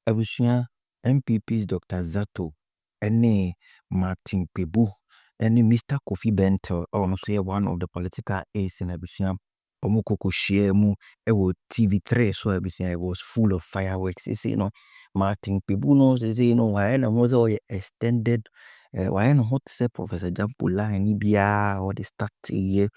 abusua MPPs Dr. Zato ene Martin Kpebu ene Mr. Kofi Bentil also one of the political aides in abusua omukoko share mu ewo TV3 so abusua it was full of fireworks. You know Martin Kpebu no say no why na mo say extended why no hot say Professor Jampo line bia or the start year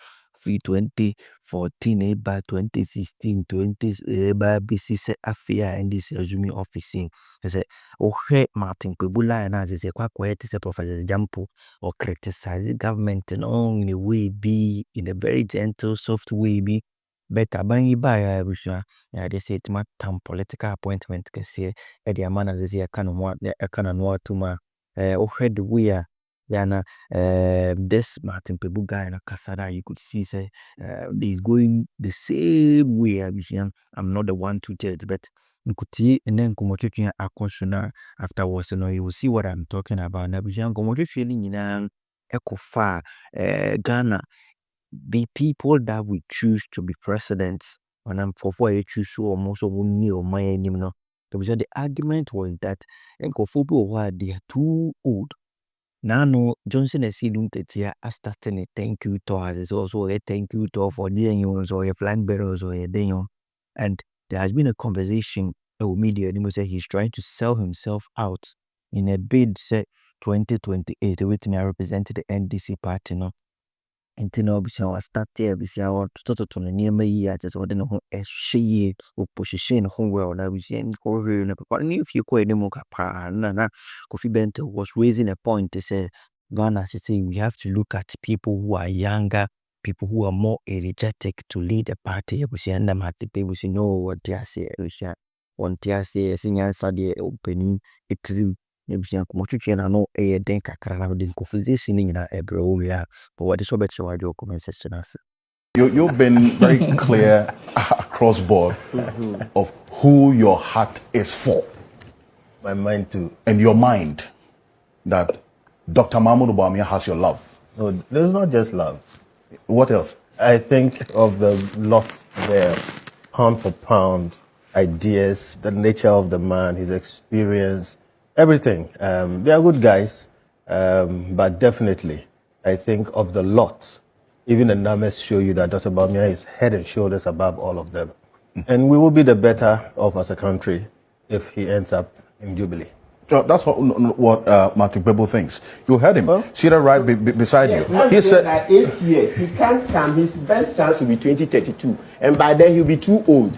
free 2014 by 2016 20 by BC afia NDC Azumi office say okay Martin Kpebu line as say kwa say Professor Jampo or criticize government in a way be in a very gentle soft way be better bangi by abusua ya they say it tam political appointment kese e the man as say aka no atuma the way yana this Martin Kpebu guy na Kasada you could see say he's going the same way abusua. I'm not the one to judge but nkuti and then komotwetwe akonsuna afterwards you will see what I'm talking about na abusua komotwetwe ni nyina ekofa Ghana the people that we choose to be presidents when I'm for you choose so almost of new my anymore. The argument was that why they are too old. Now no Johnson has seen that I started a thank you to us. It's also a thank you to for the or a flag bearers or a day. And there has been a conversation with media. He's trying to sell himself out in a bid say 2028 with me. I represented the NDC party no. Nti na obusua wa start here bisia wa toto no niema yi a tese ode no ho ehye opposition ho well na bisia nko hwe na papa ni fie ko ene mu kapa na Kofi Bentil was raising a point to say Ghana say we have to look at people who are younger, people who are more energetic to lead a party. Bisia na Martin Kpebu say no what they say bisia want they say senior study opening it ebusua komotwetwe na no den kakra na den conversation ni na ebro we are but what is obet so your comment section as you've been very clear across board of who your heart is for. My mind too. And your mind that Dr. Mahmoud Bawumia has your love. No, there's not just love. What else? I think of the lots there, pound for pound, ideas, the nature of the man, his experience, everything. They are good guys, but definitely, I think of the lot. Even the numbers show you that Dr. Bawumia is head and shoulders above all of them. And we will be the better off as a country if he ends up in Jubilee. That's what Martin Kpebu thinks. You heard him. Well, See that right beside you. He said that 8 years. He can't come. His best chance will be 2032. And by then he'll be too old.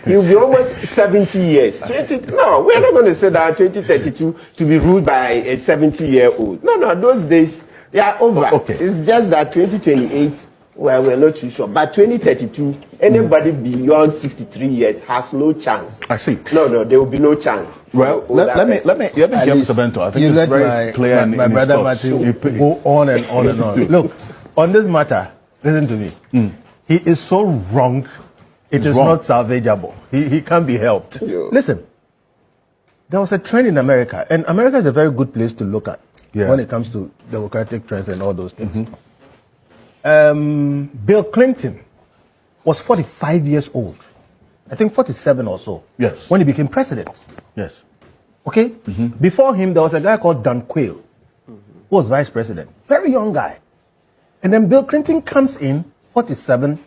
He'll be almost 70 years. No, we're not going to say that 2032 to be ruled by a 70-year-old. No, those days, they are over. Okay. It's just that 2028, well, we're not too sure. But 2032, anybody beyond 63 years has no chance. I see. No, there will be no chance. Well, let me hear Mr. Bentil. I think you it's let very clear in my his brother thoughts. Martin go on and on and on. Look, on this matter, listen to me. He is so wrong. It is not salvageable. He can't be helped. Yo. Listen, there was a trend in America, and America is a very good place to look at when it comes to democratic trends and all those things. Bill Clinton was 45 years old. I think 47 or so. Yes. When he became president. Yes. Okay? Before him, there was a guy called Don Quayle, who was vice president. Very young guy. And then Bill Clinton comes in, 47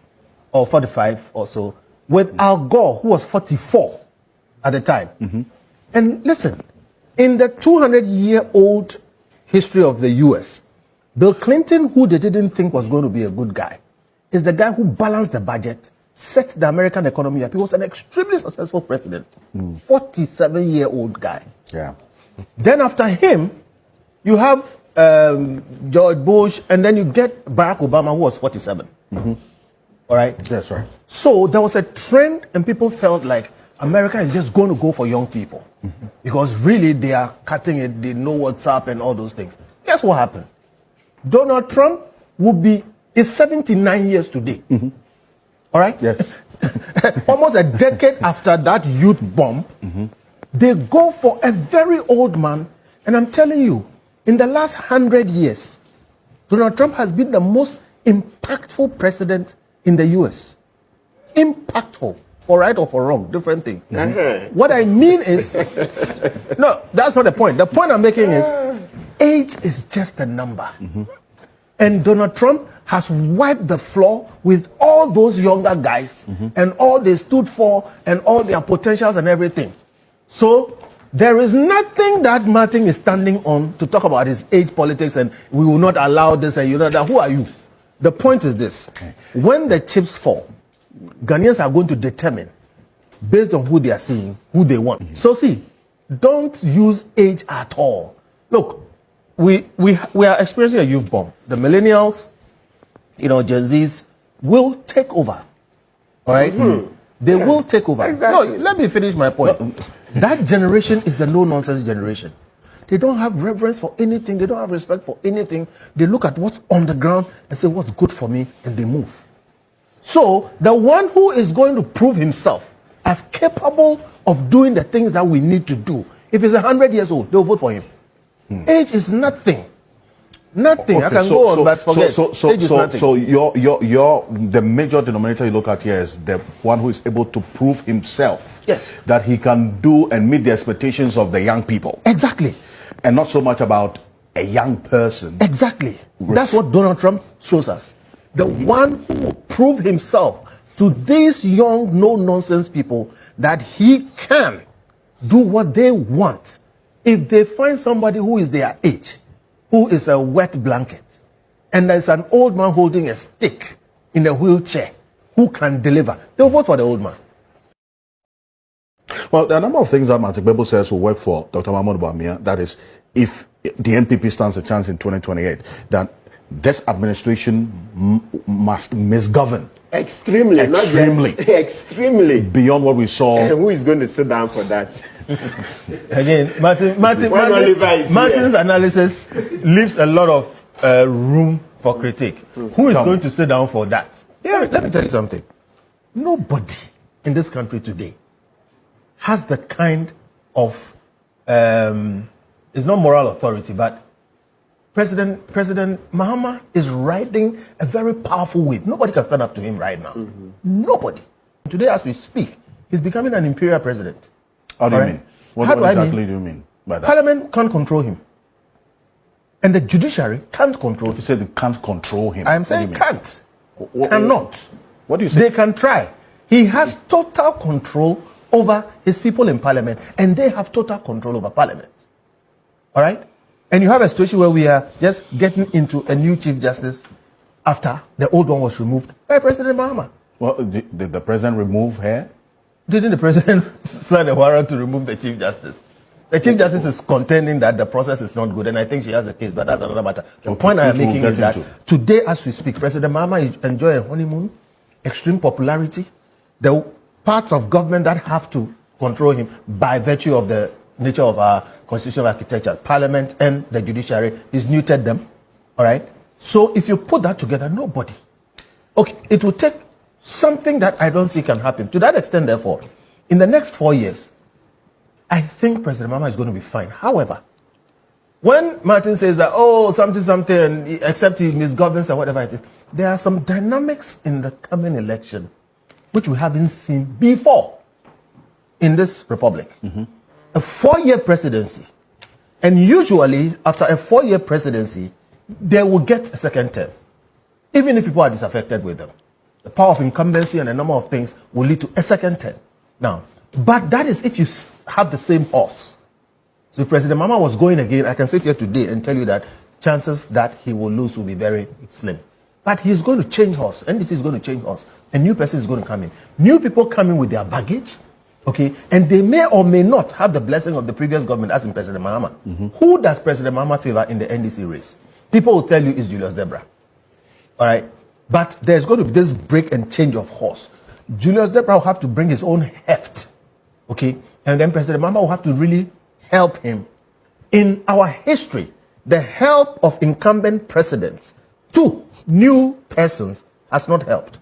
or 45 or so, with Al Gore, who was 44 at the time. And listen, in the 200-year-old history of the U.S., Bill Clinton, who they didn't think was going to be a good guy, is the guy who balanced the budget, set the American economy up. He was an extremely successful president. 47-year-old guy. Yeah. Then after him, you have George Bush, and then you get Barack Obama, who was 47. All right? That's right. So there was a trend, and people felt like America is just going to go for young people. Because really, they are cutting it, they know what's up and all those things. Guess what happened? Donald Trump is 79 years today. All right? Yes. Almost a decade after that youth bomb, they go for a very old man. And I'm telling you, in the last 100 years, Donald Trump has been the most impactful president in the U.S. Impactful. for right or for wrong, different thing. What I mean is, no, that's not the point. The point I'm making is, age is just a number. And Donald Trump has wiped the floor with all those younger guys and all they stood for and all their potentials and everything. So there is nothing that Martin is standing on to talk about his age politics and we will not allow this and you know that. Who are you? The point is this. When the chips fall, Ghanaians are going to determine, based on who they are seeing, who they want. So see, don't use age at all. Look, we are experiencing a youth bomb. The millennials, Gen Zs will take over. All right? They will take over. Exactly. No, let me finish my point. That generation is the no-nonsense generation. They don't have reverence for anything. They don't have respect for anything. They look at what's on the ground and say, what's good for me, and they move. So the one who is going to prove himself as capable of doing the things that we need to do, if he's 100 years old, they'll vote for him. Age is nothing. Nothing. Okay, I can go on, but forget. Age is nothing. So the major denominator you look at here is the one who is able to prove himself. Yes. That he can do and meet the expectations of the young people. Exactly. And not so much about a young person. Exactly. That's what Donald Trump shows us. The one who will prove himself to these young, no-nonsense people that he can do what they want. If they find somebody who is their age, who is a wet blanket, and there's an old man holding a stick in a wheelchair who can deliver, they'll vote for the old man. Well, there are a number of things that Martin Kpebu says will work for Dr. Mahmoud Bawumia. That is, if the NPP stands a chance in 2028, that this administration must misgovern. Extremely. Extremely. Beyond what we saw. And who is going to sit down for that? Again, Martin's analysis leaves a lot of room for critique. Who is going to sit down for that? Yeah, let me tell you something. Nobody in this country today has the kind of, it's not moral authority, but President Mahama is riding a very powerful wave. Nobody can stand up to him right now. Nobody. Today, as we speak, he's becoming an imperial president. How do you mean? What exactly do you mean by that? Parliament can't control him. And the judiciary can't control him. You said they can't control him. I'm saying can't. Cannot. What do you say? They can try. He has total control over his people in Parliament, and they have total control over Parliament. All right? And you have a situation where we are just getting into a new Chief Justice after the old one was removed by President Mahama. Well, did the president remove her? Didn't the president sign a warrant to remove the Chief Justice? The Chief Justice is contending that the process is not good, and I think she has a case, but that's another matter. The point I am making is that today, as we speak, President Mahama is enjoying a honeymoon, extreme popularity. The parts of government that have to control him by virtue of the nature of our constitutional architecture, Parliament and the judiciary, he's neutered them. All right? So if you put that together, nobody. Okay, it will take something that I don't see can happen. To that extent, therefore, in the next 4 years, I think President Mahama is going to be fine. However, when Martin says that, something, except he misgoverns and whatever it is, there are some dynamics in the coming election which we haven't seen before in this republic. A 4-year presidency. And usually, after a 4-year presidency, they will get a second term, even if people are disaffected with them. The power of incumbency and a number of things will lead to a second term. Now, but that is if you have the same horse. So if President Mahama was going again, I can sit here today and tell you that chances that he will lose will be very slim. But he's going to change horse. NDC is going to change horse. A new person is going to come in. New people come in with their baggage. Okay, and they may or may not have the blessing of the previous government, as in President Mahama. Who does President Mahama favor in the NDC race? People will tell you it's Julius Debra. All right, but there's going to be this break and change of horse. Julius Debra will have to bring his own heft. Okay, and then President Mahama will have to really help him. In our history, the help of incumbent presidents to new persons has not helped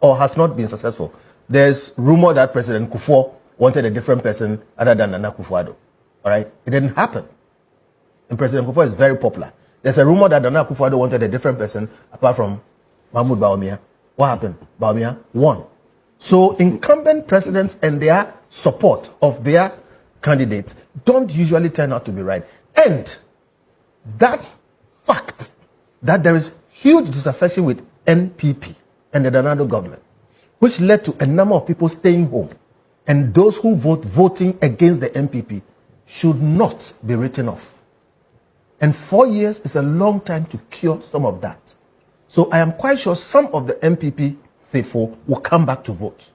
or has not been successful. There's rumor that President Kufuor wanted a different person other than Nana Akufo-Addo. All right? It didn't happen. And President Kufuor is very popular. There's a rumor that Nana Akufo-Addo wanted a different person apart from Mahmoud Bawumia. What happened? Bawumia won. So incumbent presidents and their support of their candidates don't usually turn out to be right. And that fact that there is huge disaffection with NPP and the Danado government, which led to a number of people staying home, and those who voting against the NPP should not be written off. And 4 years is a long time to cure some of that. So I am quite sure some of the NPP faithful will come back to vote.